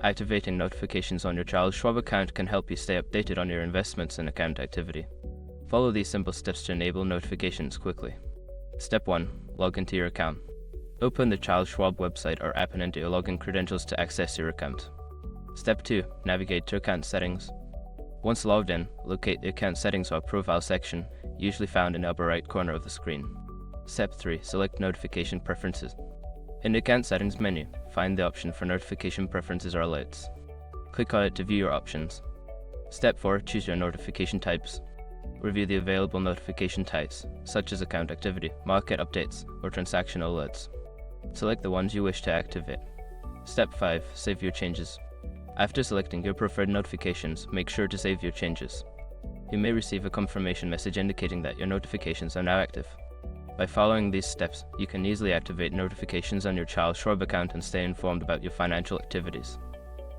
Activating notifications on your Charles Schwab account can help you stay updated on your investments and account activity. Follow these simple steps to enable notifications quickly. Step 1. Log into your account. Open the Charles Schwab website or app and enter your login credentials to access your account. Step 2. Navigate to account settings. Once logged in, locate the account settings or profile section, usually found in the upper right corner of the screen. Step 3. Select notification preferences. In the account settings menu, find the option for notification preferences or alerts. Click on it to view your options. Step 4. Choose your notification types. Review the available notification types, such as account activity, market updates, or transactional alerts. Select the ones you wish to activate. Step 5. Save your changes. After selecting your preferred notifications, make sure to save your changes. You may receive a confirmation message indicating that your notifications are now active. By following these steps, you can easily activate notifications on your Charles Schwab account and stay informed about your financial activities.